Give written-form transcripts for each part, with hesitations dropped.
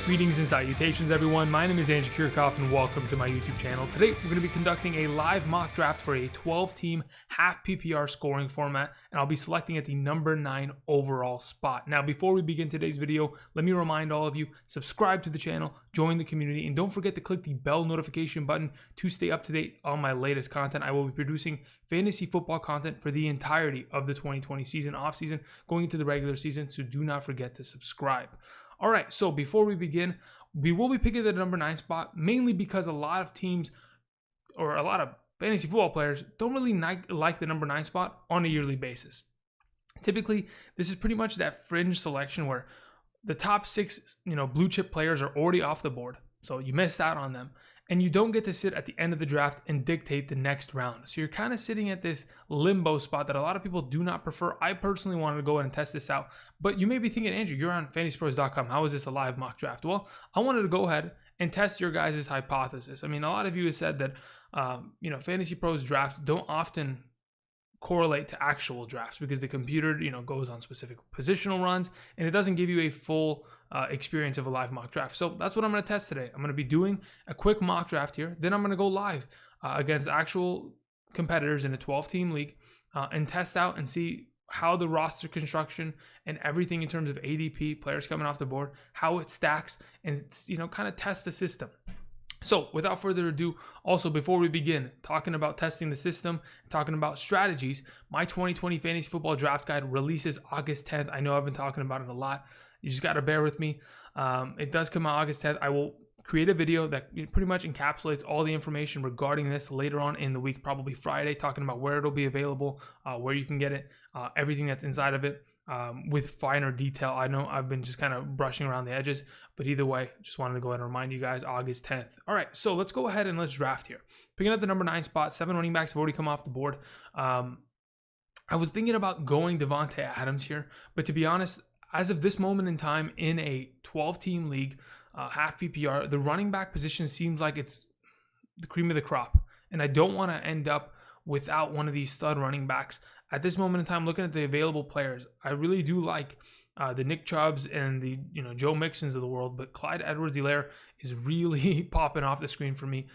Greetings and salutations, everyone. My name is Kiorkof, and welcome to my YouTube channel. Today, we're going to be conducting a live mock draft for a 12-team half PPR scoring format, and I'll be selecting at the number 9 overall spot. Now, before we begin today's video, let me remind all of you, subscribe to the channel, join the community, and don't forget to click the bell notification button to stay up to date on my latest content. I will be producing fantasy football content for the entirety of the 2020 season, off-season, going into the regular season, so do not forget to subscribe. All right, so before we begin, we will be picking the number 9 spot, mainly because a lot of teams or a lot of fantasy football players don't really like the number 9 spot on a yearly basis. Typically, this is pretty much that fringe selection where the top 6, blue chip players are already off the board, so you missed out on them. And you don't get to sit at the end of the draft and dictate the next round. So you're kind of sitting at this limbo spot that a lot of people do not prefer. I personally wanted to go ahead and test this out. But you may be thinking, Andrew, you're on FantasyPros.com. How is this a live mock draft? Well, I wanted to go ahead and test your guys' hypothesis. I mean, a lot of you have said that, Fantasy Pros drafts don't often correlate to actual drafts because the computer, goes on specific positional runs and it doesn't give you a full experience of a live mock draft. So that's what I'm going to test today. I'm going to be doing a quick mock draft here. Then I'm going to go live against actual competitors in a 12-team league and test out and see how the roster construction and everything in terms of ADP, players coming off the board, how it stacks, and kind of test the system. So without further ado, also before we begin talking about testing the system, talking about strategies, my 2020 Fantasy Football Draft Guide releases August 10th. I know I've been talking about it a lot. You just got to bear with me. It does come out August 10th. I will create a video that pretty much encapsulates all the information regarding this later on in the week, probably Friday, talking about where it'll be available, where you can get it, everything that's inside of it. With finer detail. I know I've been just kind of brushing around the edges, but either way, just wanted to go ahead and remind you guys August 10th. All right, so let's go ahead and let's draft here. Picking up the number 9 spot, 7 running backs have already come off the board. I was thinking about going Devontae Adams here, but to be honest, as of this moment in time in a 12-team league, half PPR, the running back position seems like it's the cream of the crop, and I don't want to end up without one of these stud running backs. At this moment in time, looking at the available players, I really do like the Nick Chubbs and the Joe Mixons of the world, but Clyde Edwards-Helaire is really popping off the screen for me.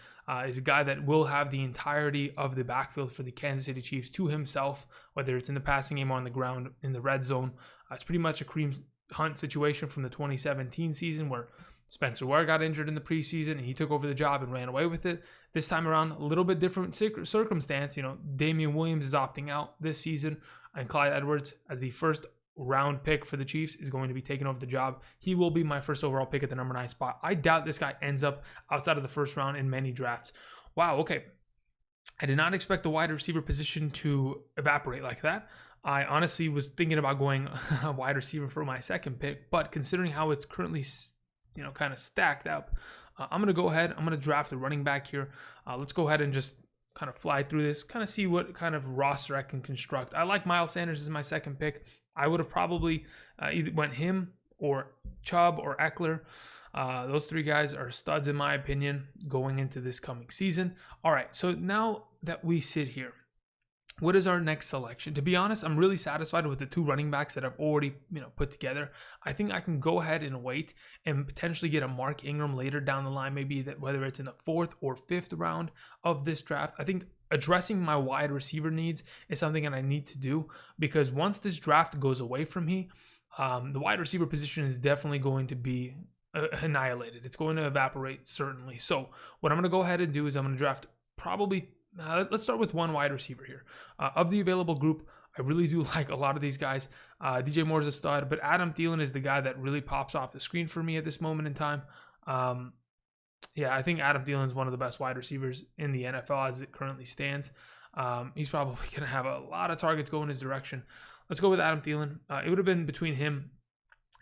He's a guy that will have the entirety of the backfield for the Kansas City Chiefs to himself, whether it's in the passing game or on the ground in the red zone. It's pretty much a Kareem Hunt situation from the 2017 season where Spencer Ware got injured in the preseason and he took over the job and ran away with it. This time around, a little bit different circumstance. Damian Williams is opting out this season, and Clyde Edwards, as the first round pick for the Chiefs, is going to be taking over the job. He will be my first overall pick at the number 9 spot. I doubt this guy ends up outside of the first round in many drafts. Wow, okay. I did not expect the wide receiver position to evaporate like that. I honestly was thinking about going a wide receiver for my second pick, but considering how it's currently kind of stacked up, I'm going to go ahead. I'm going to draft a running back here. Let's go ahead and just kind of fly through this, kind of see what kind of roster I can construct. I like Miles Sanders as my second pick. I would have probably either went him or Chubb or Eckler. Those 3 guys are studs in my opinion going into this coming season. All right, so now that we sit here, what is our next selection? To be honest, I'm really satisfied with the 2 running backs that I've already, put together. I think I can go ahead and wait and potentially get a Mark Ingram later down the line, maybe that whether it's in the 4th or 5th round of this draft. I think addressing my wide receiver needs is something that I need to do because once this draft goes away from me, the wide receiver position is definitely going to be annihilated. It's going to evaporate, certainly. So what I'm going to go ahead and do is I'm going to draft probably let's start with 1 wide receiver here. Of the available group, I really do like a lot of these guys. DJ Moore is a stud, but Adam Thielen is the guy that really pops off the screen for me at this moment in time. I think Adam Thielen is one of the best wide receivers in the NFL as it currently stands. He's probably going to have a lot of targets going his direction. Let's go with Adam Thielen. It would have been between him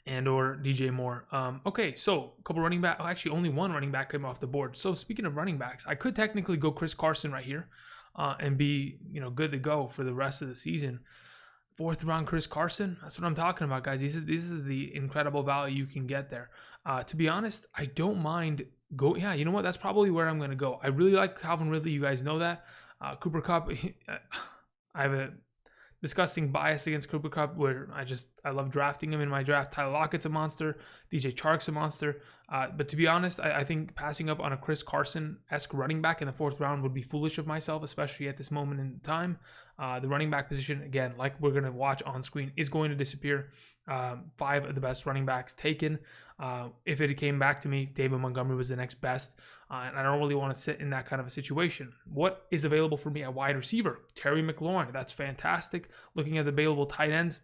and or DJ Moore. Okay, so a couple running back. Actually, only 1 running back came off the board. So speaking of running backs, I could technically go Chris Carson right here and be good to go for the rest of the season. 4th round Chris Carson. That's what I'm talking about, guys. This is the incredible value you can get there. To be honest, I don't mind go. Yeah, you know what? That's probably where I'm going to go. I really like Calvin Ridley. You guys know that. Cooper Kupp. I have a disgusting bias against Cooper Kupp, where I love drafting him in my draft. Tyler Lockett's a monster. DJ Chark's a monster. But to be honest, I think passing up on a Chris Carson-esque running back in the 4th round would be foolish of myself, especially at this moment in time. The running back position, again, like we're going to watch on screen, is going to disappear. 5 of the best running backs taken. If it came back to me, David Montgomery was the next best. And I don't really want to sit in that kind of a situation. What is available for me at wide receiver? Terry McLaurin. That's fantastic. Looking at the available tight ends,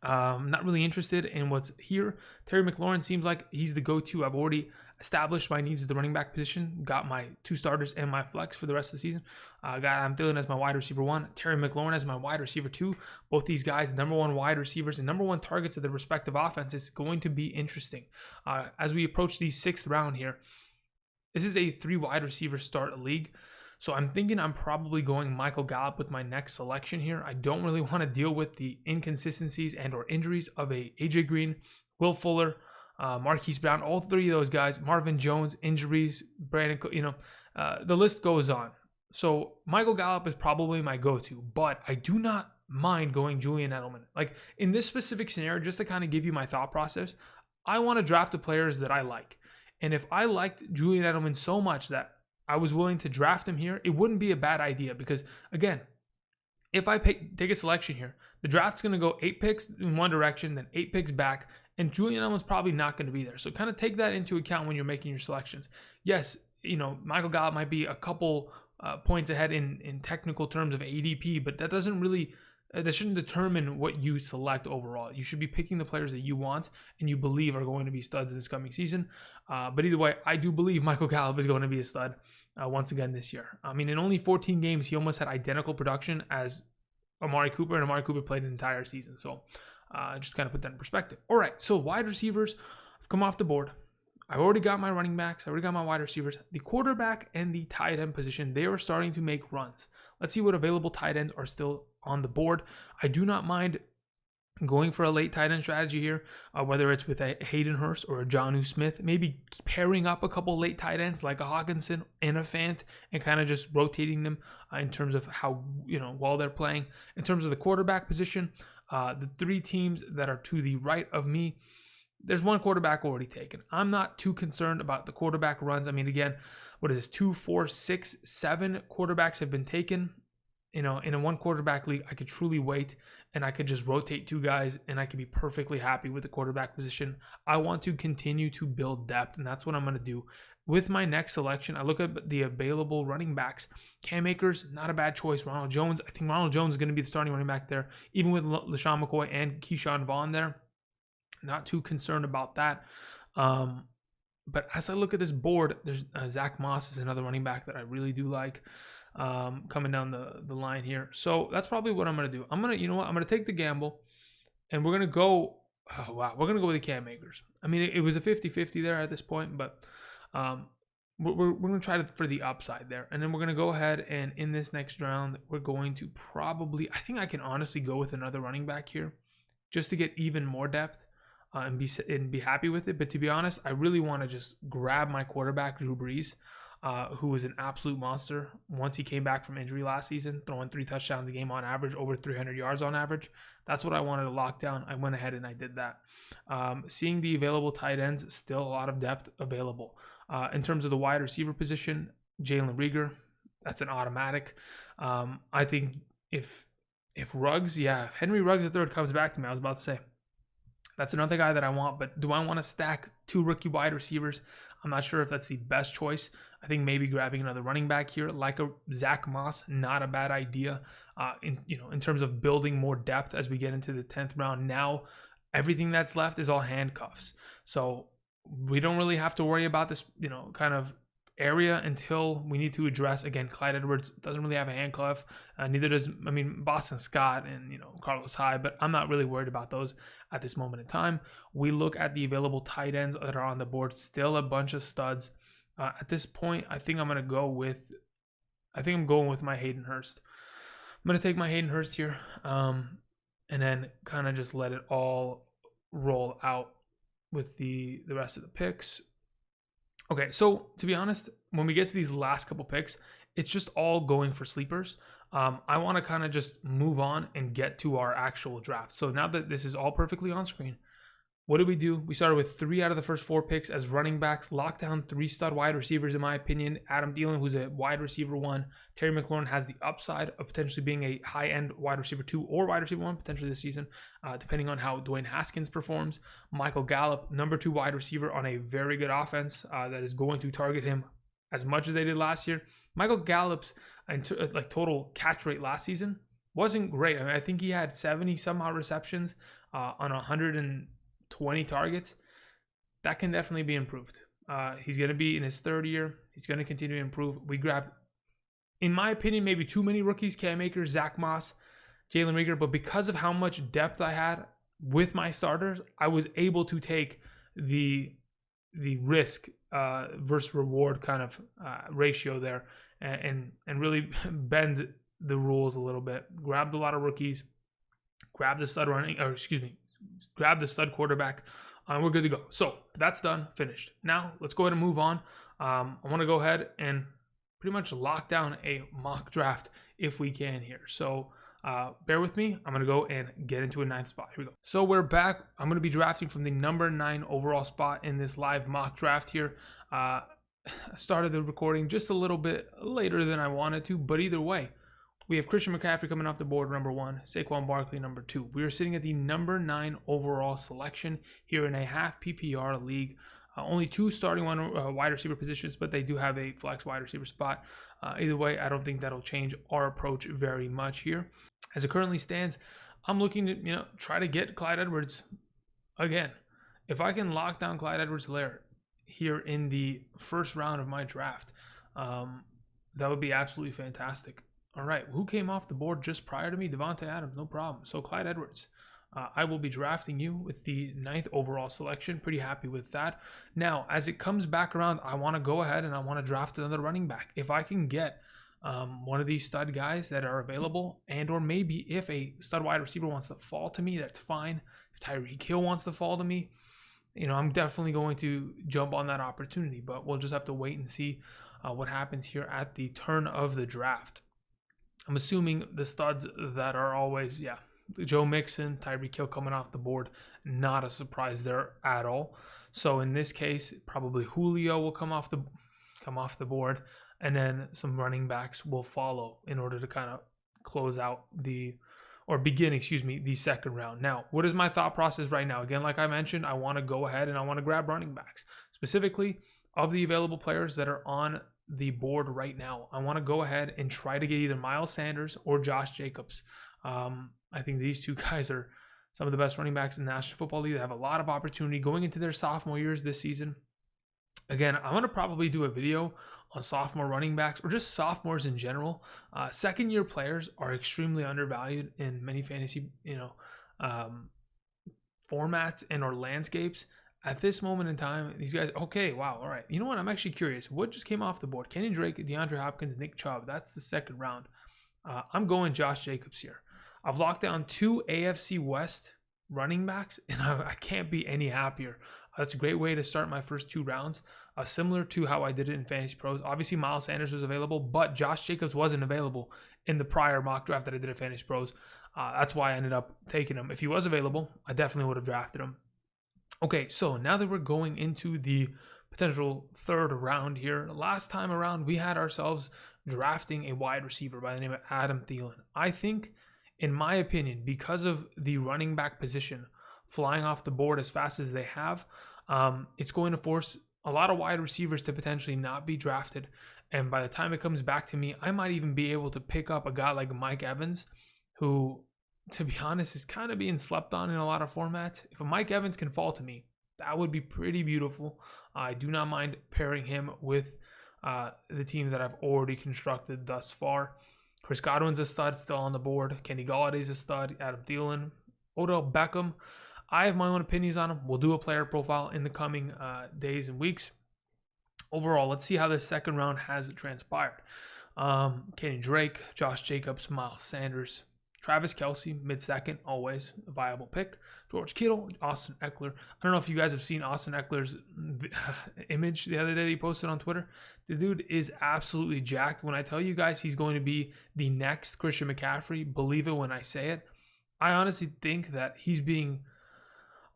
not really interested in what's here. Terry McLaurin seems like he's the go-to. I've already established my needs at the running back position. Got my 2 starters and my flex for the rest of the season. Got Adam Thielen as my wide receiver 1. Terry McLaurin as my wide receiver 2. Both these guys, number 1 wide receivers and number 1 targets of their respective offenses. Going to be interesting. As we approach the 6th round here, this is a 3 wide receiver start league. So I'm thinking I'm probably going Michael Gallup with my next selection here. I don't really want to deal with the inconsistencies and or injuries of a AJ Green, Will Fuller, Marquise Brown, all 3 of those guys, Marvin Jones, injuries, Brandon, the list goes on. So Michael Gallup is probably my go-to, but I do not mind going Julian Edelman. Like in this specific scenario, just to kind of give you my thought process, I want to draft the players that I like. And if I liked Julian Edelman so much that I was willing to draft him here, it wouldn't be a bad idea because, again, if I take a selection here, the draft's going to go 8 picks in one direction, then 8 picks back, and Julian Edelman's probably not going to be there. So kind of take that into account when you're making your selections. Yes, Michael Gallup might be a couple points ahead in technical terms of ADP, but that doesn't really... that shouldn't determine what you select overall. You should be picking the players that you want and you believe are going to be studs this coming season. But either way, I do believe Michael Gallup is going to be a stud once again this year. I mean, in only 14 games, he almost had identical production as Amari Cooper, and Amari Cooper played an entire season. So just kind of put that in perspective. All right, so wide receivers have come off the board. I've already got my running backs. I already got my wide receivers. The quarterback and the tight end position, they are starting to make runs. Let's see what available tight ends are still on the board. I do not mind going for a late tight end strategy here, whether it's with a Hayden Hurst or a Jonnu Smith, maybe pairing up a couple late tight ends like a Hawkinson and a Fant and kind of just rotating them in terms of how, while they're playing. In terms of the quarterback position, the 3 teams that are to the right of me, there's 1 quarterback already taken. I'm not too concerned about the quarterback runs. I mean, again, what is this? 2, 4, 6, 7 quarterbacks have been taken. In a 1 quarterback league, I could truly wait and I could just rotate 2 guys and I could be perfectly happy with the quarterback position. I want to continue to build depth, and that's what I'm going to do. With my next selection, I look at the available running backs. Cam Akers, not a bad choice. Ronald Jones, I think Ronald Jones is going to be the starting running back there, even with LaShawn McCoy and Keyshawn Vaughn there. Not too concerned about that. But as I look at this board, there's Zach Moss is another running back that I really do like coming down the line here. So that's probably what I'm going to do. I'm going to take the gamble and we're going to go, we're going to go with the Cam Akers. I mean, it was a 50-50 there at this point, but we're going to try for the upside there. And then we're going to go ahead and in this next round, we're going to probably, I think I can honestly go with another running back here just to get even more depth. And be happy with it. But to be honest, I really want to just grab my quarterback, Drew Brees, who was an absolute monster once he came back from injury last season, throwing 3 touchdowns a game on average, over 300 yards on average. That's what I wanted to lock down. I went ahead and I did that. Seeing the available tight ends, still a lot of depth available. In terms of the wide receiver position, Jalen Reagor, that's an automatic. I think if Ruggs, Henry Ruggs III comes back to me, I was about to say, that's another guy that I want, but do I want to stack 2 rookie wide receivers? I'm not sure if that's the best choice. I think maybe grabbing another running back here, like a Zach Moss, not a bad idea. In terms of building more depth as we get into the 10th round. Now, everything that's left is all handcuffs, so we don't really have to worry about this, kind of area until we need to address, again, Clyde Edwards doesn't really have a handcuff. Neither does, Boston Scott and, Carlos Hyde, but I'm not really worried about those at this moment in time. We look at the available tight ends that are on the board, still a bunch of studs. At this point, I think I'm going with my Hayden Hurst. I'm going to take my Hayden Hurst here and then kind of just let it all roll out with the rest of the picks. Okay, so to be honest, when we get to these last couple picks, it's just all going for sleepers. I want to kind of just move on and get to our actual draft. So now that this is all perfectly on screen, what did we do? We started with 3 out of the first 4 picks as running backs, locked down 3 stud wide receivers, in my opinion. Adam Thielen, who's a wide receiver 1. Terry McLaurin has the upside of potentially being a high-end wide receiver 2 or wide receiver 1, potentially this season, depending on how Dwayne Haskins performs. Michael Gallup, number 2 wide receiver on a very good offense that is going to target him as much as they did last year. Michael Gallup's total catch rate last season wasn't great. I mean, I think he had 70 somehow receptions on 120 targets. That can definitely be improved. He's going to be in his 3rd year. He's going to continue to improve. We grabbed, in my opinion, maybe too many rookies: Cam Akers, Zach Moss, Jalen Reagor. But because of how much depth I had with my starters, I was able to take the risk versus reward kind of ratio there and really bend the rules a little bit. Grabbed a lot of rookies, grabbed the stud quarterback. We're good to go. So that's done, finished. Now let's go ahead and move on. I want to go ahead and pretty much lock down a mock draft if we can here. So bear with me. I'm going to go and get into a 9th spot. Here we go. So we're back. I'm going to be drafting from the number 9 overall spot in this live mock draft here. I started the recording just a little bit later than I wanted to, but either way, we have Christian McCaffrey coming off the board, number 1. Saquon Barkley, number 2. We are sitting at the number 9 overall selection here in a half PPR league. Only 2 starting wide receiver positions, but they do have a flex wide receiver spot. Either way, I don't think that'll change our approach very much here. As it currently stands, I'm looking to try to get Clyde Edwards again. If I can lock down Clyde Edwards-Helaire here in the first round of my draft, that would be absolutely fantastic. All right, who came off the board just prior to me? Devontae Adams, no problem. So Clyde Edwards, I will be drafting you with the 9th overall selection. Pretty happy with that. Now, as it comes back around, I want to go ahead and I want to draft another running back. If I can get one of these stud guys that are available, and or maybe if a stud wide receiver wants to fall to me, that's fine. If Tyreek Hill wants to fall to me, I'm definitely going to jump on that opportunity, but we'll just have to wait and see what happens here at the turn of the draft. I'm assuming the studs that are always, Joe Mixon, Tyreek Hill coming off the board, not a surprise there at all. So in this case, probably Julio will come off the board, and then some running backs will follow in order to kind of begin the second round. Now, what is my thought process right now? Again, like I mentioned, I want to go ahead and I want to grab running backs. Specifically, of the available players that are on the board right now, I want to go ahead and try to get either Miles Sanders or Josh Jacobs. I think these 2 guys are some of the best running backs in the National Football League. They have a lot of opportunity going into their sophomore years this season. Again, I'm going to probably do a video on sophomore running backs or just sophomores in general. Second-year players are extremely undervalued in many fantasy, formats and or landscapes. At this moment in time, these guys, okay, wow, all right. You know what? I'm actually curious. What just came off the board? Kenny Drake, DeAndre Hopkins, Nick Chubb. That's the second round. I'm going Josh Jacobs here. I've locked down 2 AFC West running backs, and I can't be any happier. That's a great way to start my first 2 rounds, similar to how I did it in FantasyPros. Obviously, Miles Sanders was available, but Josh Jacobs wasn't available in the prior mock draft that I did at FantasyPros. That's why I ended up taking him. If he was available, I definitely would have drafted him. Okay, so now that we're going into the potential 3rd round here, last time around, we had ourselves drafting a wide receiver by the name of Adam Thielen. I think, in my opinion, because of the running back position flying off the board as fast as they have, it's going to force a lot of wide receivers to potentially not be drafted. And by the time it comes back to me, I might even be able to pick up a guy like Mike Evans, who, to be honest, is kind of being slept on in a lot of formats. If a Mike Evans can fall to me, that would be pretty beautiful. I do not mind pairing him with the team that I've already constructed thus far. Chris Godwin's a stud, still on the board. Kenny Galladay's a stud. Adam Thielen, Odell Beckham. I have my own opinions on him. We'll do a player profile in the coming days and weeks. Overall, let's see how this second round has transpired. Kenny Drake, Josh Jacobs, Miles Sanders, Travis Kelce, mid-second, always a viable pick. George Kittle, Austin Eckler. I don't know if you guys have seen Austin Eckler's image the other day he posted on Twitter. The dude is absolutely jacked. When I tell you guys he's going to be the next Christian McCaffrey, believe it when I say it. I honestly think that he's being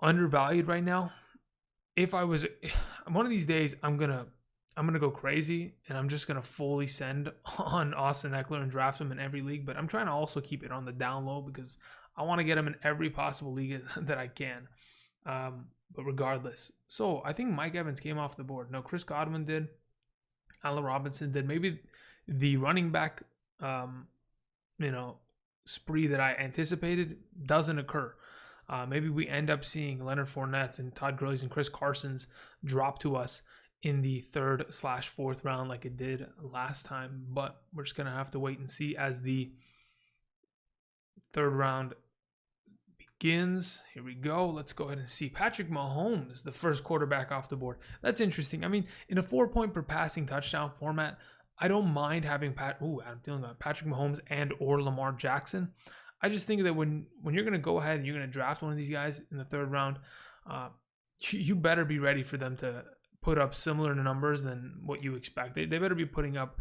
undervalued right now. If I was one of these days, I'm gonna go crazy and I'm just gonna fully send on Austin Eckler and draft him in every league. But I'm trying to also keep it on the down low because I want to get him in every possible league that I can. But regardless, so I think Mike Evans came off the board. No, Chris Godwin did. Allen Robinson did. Maybe the running back, spree that I anticipated doesn't occur. Maybe we end up seeing Leonard Fournette and Todd Gurley's and Chris Carson's drop to us in the 3rd/4th round like it did last time. But we're just going to have to wait and see as the 3rd round begins. Here we go. Let's go ahead and see Patrick Mahomes, the first quarterback off the board. That's interesting. I mean, in a 4-point per passing touchdown format, I don't mind having Patrick Mahomes and or Lamar Jackson. I just think that when you're going to go ahead and you're going to draft one of these guys in the 3rd round, you better be ready for them to put up similar numbers than what you expect. They better be putting up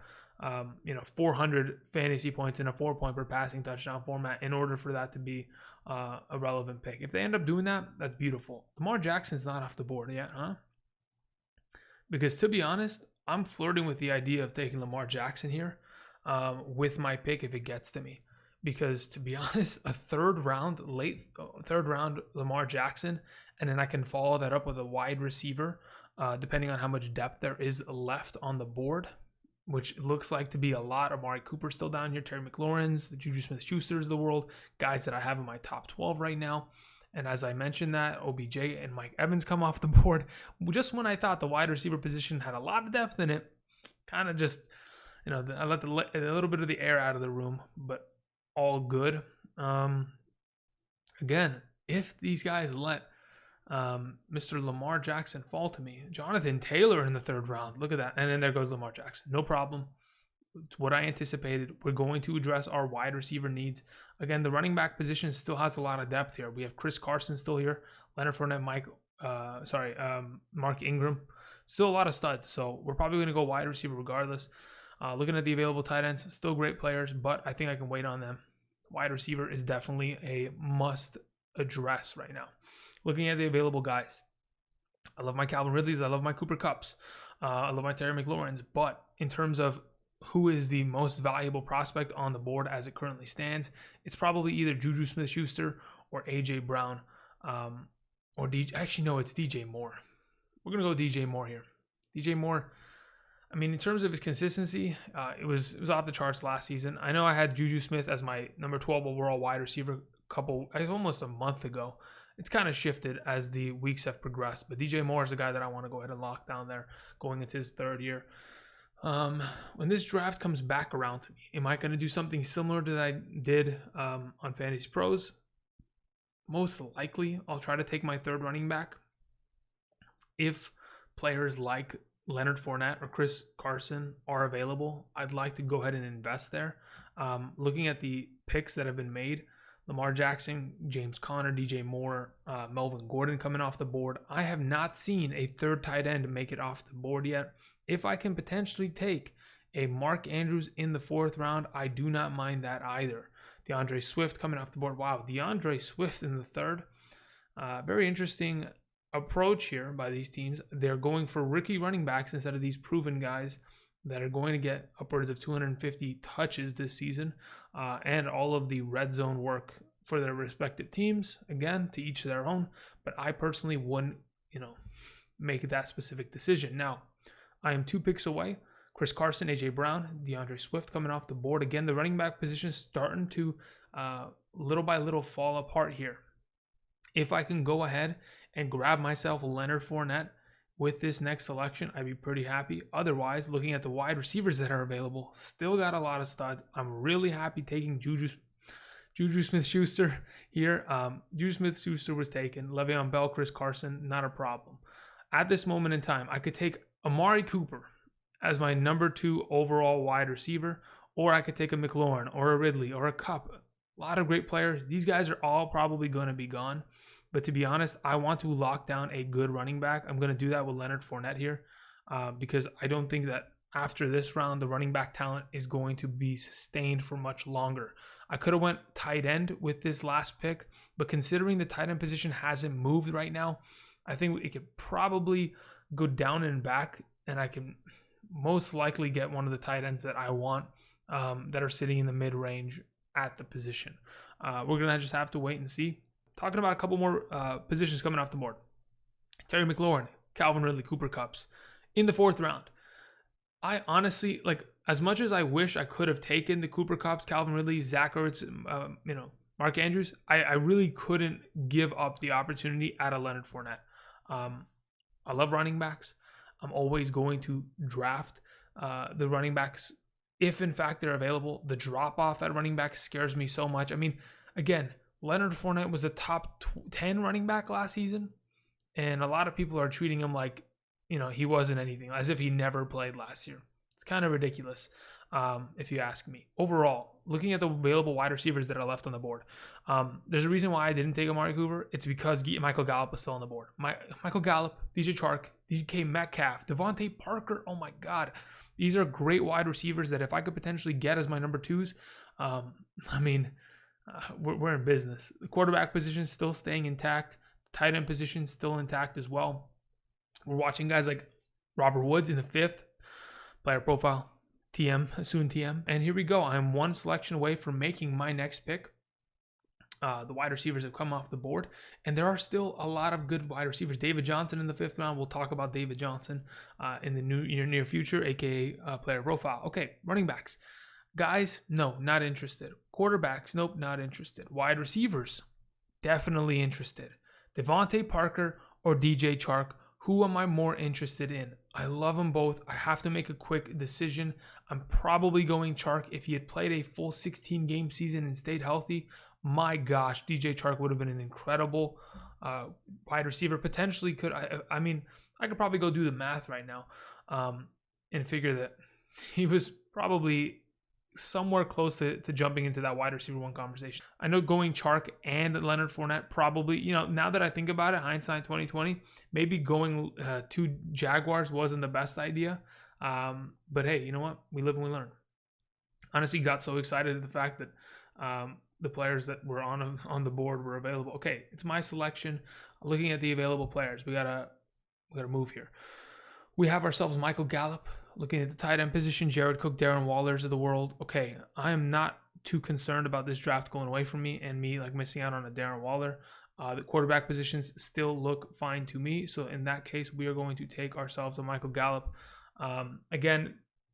400 fantasy points in a 4-point per passing touchdown format in order for that to be a relevant pick. If they end up doing that, that's beautiful. Lamar Jackson's not off the board yet, huh? Because to be honest, I'm flirting with the idea of taking Lamar Jackson here with my pick if it gets to me. Because to be honest, a late third round Lamar Jackson, and then I can follow that up with a wide receiver, depending on how much depth there is left on the board, which looks like to be a lot. Amari Cooper still down here, Terry McLaurin's, the Juju Smith-Schusters of the world, guys that I have in my top 12 right now. And as I mentioned that, OBJ and Mike Evans come off the board. Just when I thought the wide receiver position had a lot of depth in it, kind of just, I let a little bit of the air out of the room, but all good. Again, if these guys let Mr. Lamar Jackson fall to me, Jonathan Taylor in the 3rd round, look at that. And then there goes Lamar Jackson. No problem. It's what I anticipated. We're going to address our wide receiver needs. Again, the running back position still has a lot of depth here. We have Chris Carson still here, Leonard Fournette, Mark Ingram. Still a lot of studs. So we're probably going to go wide receiver regardless. Looking at the available tight ends, still great players, but I think I can wait on them. Wide receiver is definitely a must address right now. Looking at the available guys, I love my Calvin Ridleys. I love my Cooper Kupps. I love my Terry McLaurin's. But in terms of who is the most valuable prospect on the board as it currently stands, it's probably either Juju Smith-Schuster or A.J. Brown. Or DJ. Actually, no, it's DJ Moore. We're going to go DJ Moore here. DJ Moore, I mean, in terms of his consistency, it was off the charts last season. I know I had Juju Smith as my number 12 overall wide receiver almost a month ago. It's kind of shifted as the weeks have progressed, but DJ Moore is the guy that I want to go ahead and lock down there going into his 3rd year. When this draft comes back around to me, am I going to do something similar to that I did on FantasyPros? Most likely, I'll try to take my 3rd running back. If players like Leonard Fournette or Chris Carson are available, I'd like to go ahead and invest there. Looking at the picks that have been made, Lamar Jackson, James Conner, DJ Moore, Melvin Gordon coming off the board. I have not seen a 3rd tight end make it off the board yet. If I can potentially take a Mark Andrews in the 4th round, I do not mind that either. DeAndre Swift coming off the board. Wow, DeAndre Swift in the 3rd. Very interesting approach here by these teams. They're going for rookie running backs instead of these proven guys that are going to get upwards of 250 touches this season, and all of the red zone work for their respective teams. Again, to each their own, but I personally wouldn't, make that specific decision. Now, I am 2 picks away. Chris Carson, AJ Brown, DeAndre Swift coming off the board. Again, the running back position is starting to little by little fall apart here. If I can go ahead and grab myself Leonard Fournette with this next selection, I'd be pretty happy. Otherwise, looking at the wide receivers that are available, still got a lot of studs. I'm really happy taking Juju Smith-Schuster here. Juju Smith-Schuster was taken. Le'Veon Bell, Chris Carson, not a problem. At this moment in time, I could take Amari Cooper as my number 2 overall wide receiver, or I could take a McLaurin or a Ridley or a Kupp. A lot of great players. These guys are all probably going to be gone. But to be honest, I want to lock down a good running back. I'm going to do that with Leonard Fournette here because I don't think that after this round, the running back talent is going to be sustained for much longer. I could have went tight end with this last pick, but considering the tight end position hasn't moved right now, I think it could probably go down and back, and I can most likely get one of the tight ends that I want that are sitting in the mid-range at the position. We're going to just have to wait and see. Talking about a couple more positions coming off the board. Terry McLaurin, Calvin Ridley, Cooper Kupps in the 4th round. I honestly, like, as much as I wish I could have taken the Cooper Kupps, Calvin Ridley, Zach Ertz, Mark Andrews, I really couldn't give up the opportunity at a Leonard Fournette. I love running backs. I'm always going to draft the running backs if, in fact, they're available. The drop-off at running back scares me so much. I mean, again, Leonard Fournette was a top 10 running back last season, and a lot of people are treating him like, he wasn't anything, as if he never played last year. It's kind of ridiculous, if you ask me. Overall, looking at the available wide receivers that are left on the board, there's a reason why I didn't take Amari Cooper. It's because Michael Gallup was still on the board. Michael Gallup, DJ Chark, DK Metcalf, Devontae Parker. Oh my God. These are great wide receivers that if I could potentially get as my number 2s, we're in business. The quarterback position is still staying intact. Tight end position still intact as well. We're watching guys like Robert Woods in the 5th. Player profile, TM, soon TM. And here we go. I'm one selection away from making my next pick. The wide receivers have come off the board, and there are still a lot of good wide receivers. David Johnson in the 5th round. We'll talk about David Johnson in the near future, aka player profile. Okay, running backs. Guys, no, not interested. Quarterbacks, nope, not interested. Wide receivers, definitely interested. Devontae Parker or DJ Chark, who am I more interested in? I love them both. I have to make a quick decision. I'm probably going Chark. If he had played a full 16-game season and stayed healthy, my gosh, DJ Chark would have been an incredible wide receiver. Potentially could, I could probably go do the math right now and figure that he was probably somewhere close to jumping into that wide receiver 1 conversation. I know going Chark and Leonard Fournette probably, now that I think about it, hindsight 2020, maybe going to Jaguars wasn't the best idea. But hey, you know what? We live and we learn. Honestly, got so excited at the fact that the players that were on the board were available. Okay, it's my selection. Looking at the available players, we gotta move here. We have ourselves Michael Gallup. Looking at the tight end position, Jared Cook, Darren Wallers of the world. Okay, I am not too concerned about this draft going away from me and me like missing out on a Darren Waller. The quarterback positions still look fine to me. So in that case, we are going to take ourselves a Michael Gallup. Again,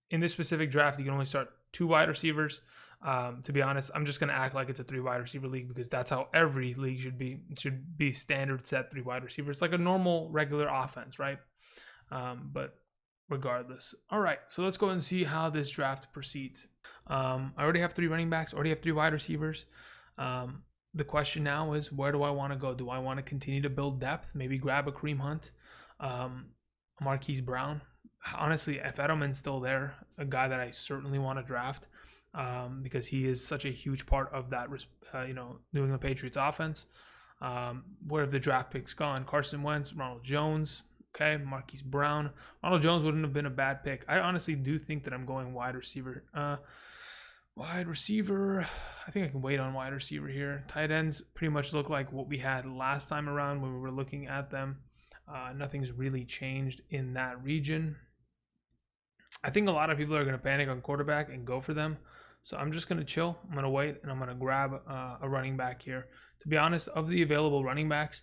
in this specific draft, you can only start 2 wide receivers. To be honest, I'm just going to act like it's a 3 wide receiver league because that's how every league should be. It should be standard set 3 wide receivers. It's like a normal, regular offense, right? But regardless. All right, so let's go and see how this draft proceeds. I already have 3 running backs, already have 3 wide receivers. The question now is, where do I want to go? Do I want to continue to build depth? Maybe grab a Kareem Hunt, Marquise Brown. Honestly, if Edelman's still there, a guy that I certainly want to draft because he is such a huge part of that, New England Patriots offense. Where have the draft picks gone? Carson Wentz, Ronald Jones. Okay, Marquise Brown. Ronald Jones wouldn't have been a bad pick. I honestly do think that I'm going wide receiver. Wide receiver. I think I can wait on wide receiver here. Tight ends pretty much look like what we had last time around when we were looking at them. Nothing's really changed in that region. I think a lot of people are going to panic on quarterback and go for them. So I'm just going to chill. I'm going to wait, and I'm going to grab a running back here. To be honest, of the available running backs,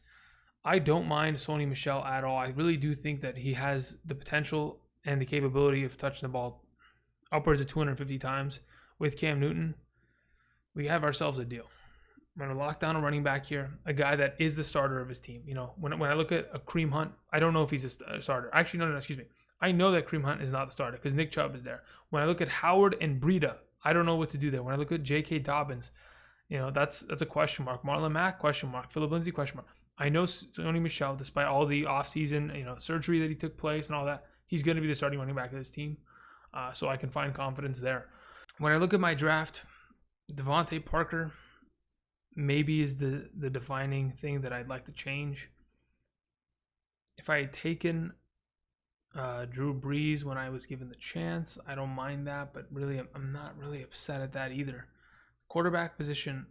I don't mind Sony Michel at all. I really do think that he has the potential and the capability of touching the ball upwards of 250 times with Cam Newton. We have ourselves a deal. I'm going to lock down a running back here, a guy that is the starter of his team. When I look at a Kareem Hunt, I don't know if he's a starter. Actually, no, excuse me. I know that Kareem Hunt is not the starter because Nick Chubb is there. When I look at Howard and Breida, I don't know what to do there. When I look at J.K. Dobbins, that's a question mark. Marlon Mack, question mark. Phillip Lindsay, question mark. I know Sony Michel, despite all the offseason, surgery that he took place and all that, he's going to be the starting running back of this team. So I can find confidence there. When I look at my draft, Devontae Parker, maybe is the defining thing that I'd like to change. If I had taken Drew Brees when I was given the chance, I don't mind that, but really I'm not really upset at that either. Quarterback position,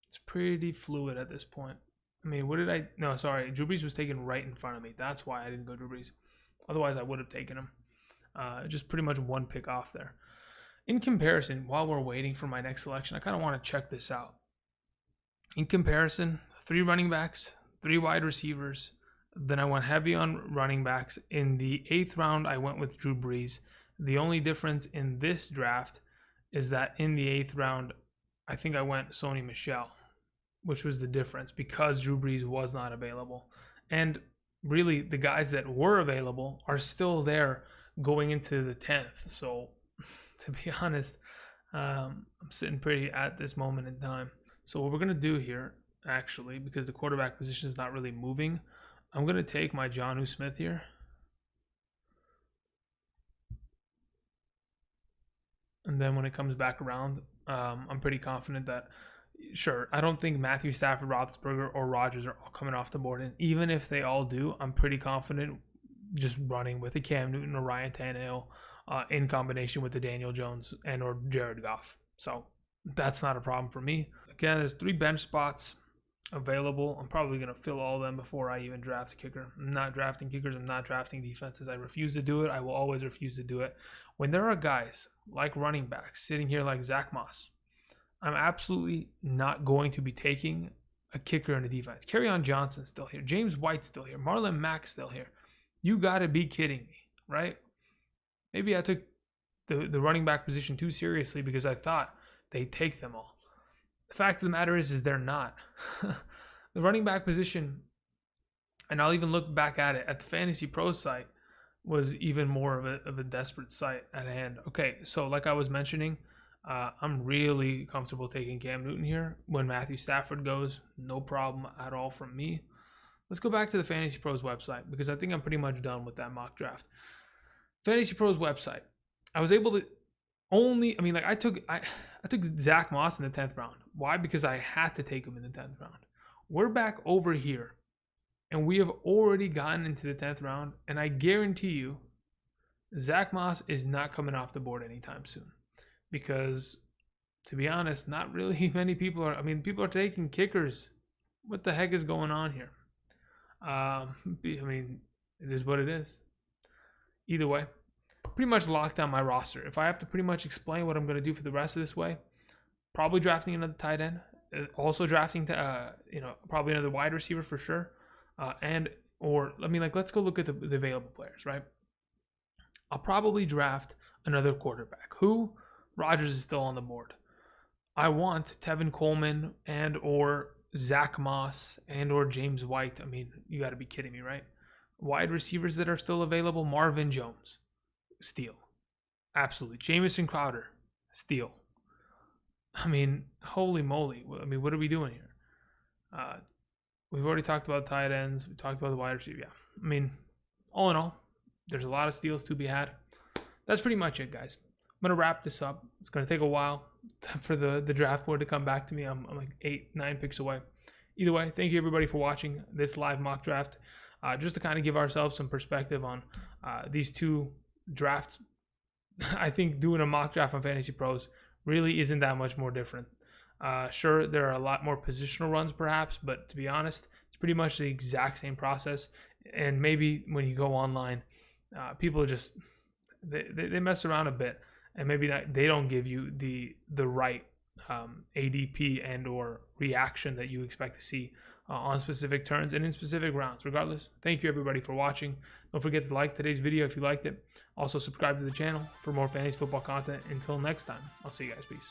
it's pretty fluid at this point. I mean, what did I... No, sorry. Drew Brees was taken right in front of me. That's why I didn't go Drew Brees. Otherwise, I would have taken him. Just pretty much one pick off there. In comparison, while we're waiting for my next selection, I kind of want to check this out. In comparison, 3 running backs, 3 wide receivers. Then I went heavy on running backs. In the 8th round, I went with Drew Brees. The only difference in this draft is that in the 8th round, I think I went Sony Michel, which was the difference because Drew Brees was not available. And really, the guys that were available are still there going into the 10th. So, to be honest, I'm sitting pretty at this moment in time. So what we're going to do here, actually, because the quarterback position is not really moving, I'm going to take my Jonnu Smith here. And then when it comes back around, I'm pretty confident that, sure, I don't think Matthew Stafford, Roethlisberger, or Rodgers are all coming off the board. And even if they all do, I'm pretty confident just running with a Cam Newton or Ryan Tannehill in combination with the Daniel Jones and or Jared Goff. So that's not a problem for me. Again, there's 3 bench spots available. I'm probably going to fill all of them before I even draft a kicker. I'm not drafting kickers. I'm not drafting defenses. I refuse to do it. I will always refuse to do it. When there are guys like running backs sitting here like Zach Moss, I'm absolutely not going to be taking a kicker in the defense. Kerryon Johnson's still here. James White's still here. Marlon Mack's still here. You got to be kidding me, right? Maybe I took the running back position too seriously because I thought they'd take them all. The fact of the matter is they're not. The running back position, and I'll even look back at it, at the FantasyPros site, was even more of a desperate site at hand. Okay, so like I was mentioning, I'm really comfortable taking Cam Newton here. When Matthew Stafford goes, no problem at all from me. Let's go back to the FantasyPros website because I think I'm pretty much done with that mock draft. FantasyPros website. I was able to I took Zach Moss in the 10th round. Why? Because I had to take him in the 10th round. We're back over here, and we have already gotten into the 10th round, and I guarantee you, Zach Moss is not coming off the board anytime soon. Because, to be honest, not really many people are. I mean, people are taking kickers. What the heck is going on here? I mean, it is what it is. Either way, pretty much locked down my roster. If I have to pretty much explain what I'm going to do for the rest of this way, probably drafting another tight end, also drafting probably another wide receiver for sure, let's go look at the available players, right? I'll probably draft another quarterback. Who? Rodgers is still on the board. I want Tevin Coleman and or Zach Moss and or James White. I mean, you got to be kidding me, right? Wide receivers that are still available: Marvin Jones, steal. Absolutely. Jamison Crowder, steal. I mean, holy moly. I mean, what are we doing here? We've already talked about tight ends. We talked about the wide receiver. Yeah. I mean, all in all, there's a lot of steals to be had. That's pretty much it, guys. I'm going to wrap this up. It's going to take a while for the draft board to come back to me. I'm like 8-9 picks away. Either way, thank you everybody for watching this live mock draft. Just to kind of give ourselves some perspective on these 2 drafts. I think doing a mock draft on FantasyPros really isn't that much more different. Sure, there are a lot more positional runs perhaps, but to be honest, it's pretty much the exact same process. And maybe when you go online, people just they mess around a bit, and maybe they don't give you the right ADP and or reaction that you expect to see on specific turns and in specific rounds. Regardless, thank you everybody for watching. Don't forget to like today's video if you liked it. Also subscribe to the channel for more fantasy football content. Until next time, I'll see you guys. Peace.